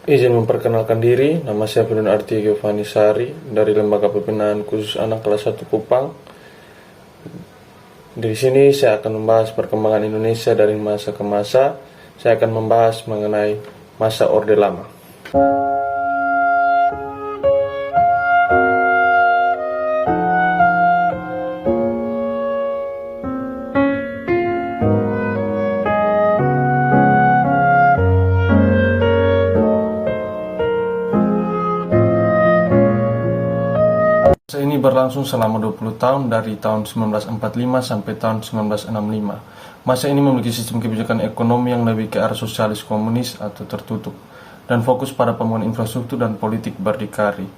Izin memperkenalkan diri, nama saya Firman Arti Giovanni Sari dari Lembaga Pembinaan Khusus Anak kelas 1 Kupang. Di sini saya akan membahas perkembangan Indonesia dari masa ke masa. Saya akan membahas mengenai masa Orde Lama. Masa ini berlangsung selama 20 tahun dari tahun 1945 sampai tahun 1965. Masa ini memiliki sistem kebijakan ekonomi yang lebih ke arah sosialis komunis atau tertutup dan fokus pada pembangunan infrastruktur dan politik berdikari.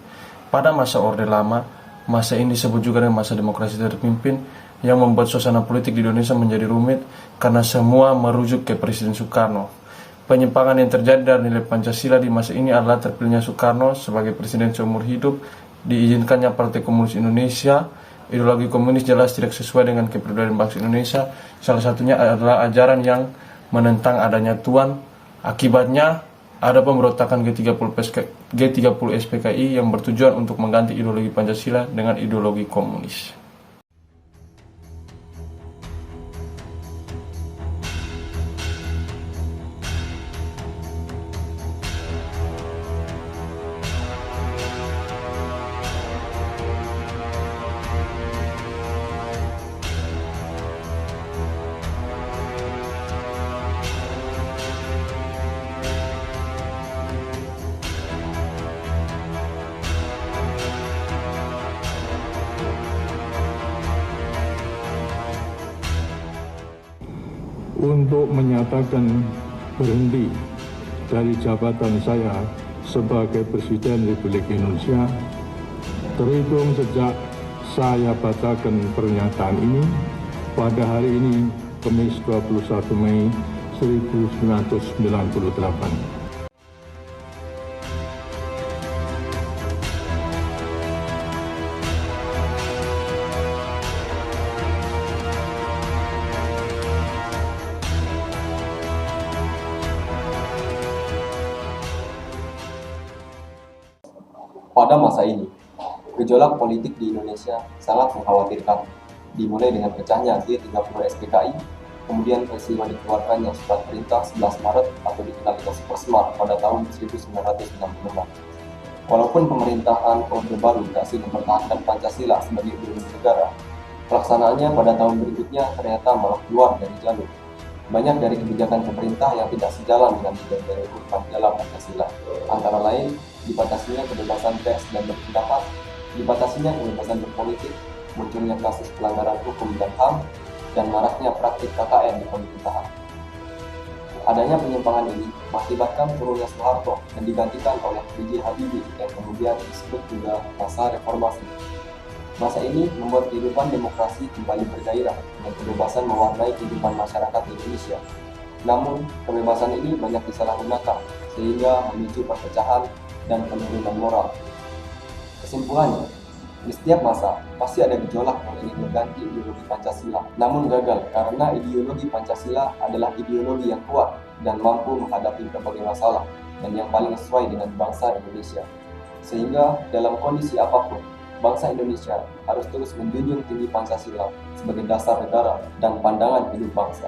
Pada masa Orde Lama, masa ini disebut juga dengan masa demokrasi terpimpin yang membuat suasana politik di Indonesia menjadi rumit karena semua merujuk ke Presiden Soekarno. Penyimpangan yang terjadi dari nilai Pancasila di masa ini adalah terpilihnya Soekarno sebagai presiden seumur hidup, diizinkannya Partai Komunis Indonesia. Ideologi komunis jelas tidak sesuai dengan kepribadian bangsa Indonesia. Salah satunya adalah ajaran yang menentang adanya Tuhan. Akibatnya ada pemberontakan G30 SPKI yang bertujuan untuk mengganti ideologi Pancasila dengan ideologi komunis. Untuk menyatakan berhenti dari jabatan saya sebagai Presiden Republik Indonesia terhitung sejak saya bacakan pernyataan ini pada hari ini, Kamis 21 Mei 1998. Pada masa ini, gejolak politik di Indonesia sangat mengkhawatirkan, dimulai dengan pecahnya G30 SPKI, kemudian peristiwa dikeluarkannya surat perintah 11 Maret atau dikenal dengan Supersmart pada tahun 1966. Walaupun pemerintahan Orde Baru berhasil mempertahankan Pancasila sebagai ideologi negara, pelaksanaannya pada tahun berikutnya ternyata malah keluar dari jalur. Banyak dari kebijakan pemerintah yang tidak sejalan dengan nilai-nilai hukum dalam Pancasila, antara lain dibatasinya kebebasan pers dan berpendapat, dibatasinya kebebasan berpolitik, munculnya kasus pelanggaran hukum dan HAM, dan maraknya praktik KKN di pemerintahan. Adanya penyimpangan ini mengakibatkan turunnya Soeharto dan digantikan oleh B.J. Habibie yang kemudian disebut juga masa reformasi. Masa ini membuat kehidupan demokrasi kembali bergairah dan kebebasan mewarnai kehidupan masyarakat Indonesia. Namun, kebebasan ini banyak disalahgunakan sehingga memicu perpecahan dan penurunan moral. Kesimpulannya, di setiap masa pasti ada gejolak yang ingin mengganti ideologi Pancasila, namun gagal karena ideologi Pancasila adalah ideologi yang kuat dan mampu menghadapi berbagai masalah dan yang paling sesuai dengan bangsa Indonesia. Sehingga dalam kondisi apapun, bangsa Indonesia harus terus menjunjung tinggi Pancasila sebagai dasar negara dan pandangan hidup bangsa.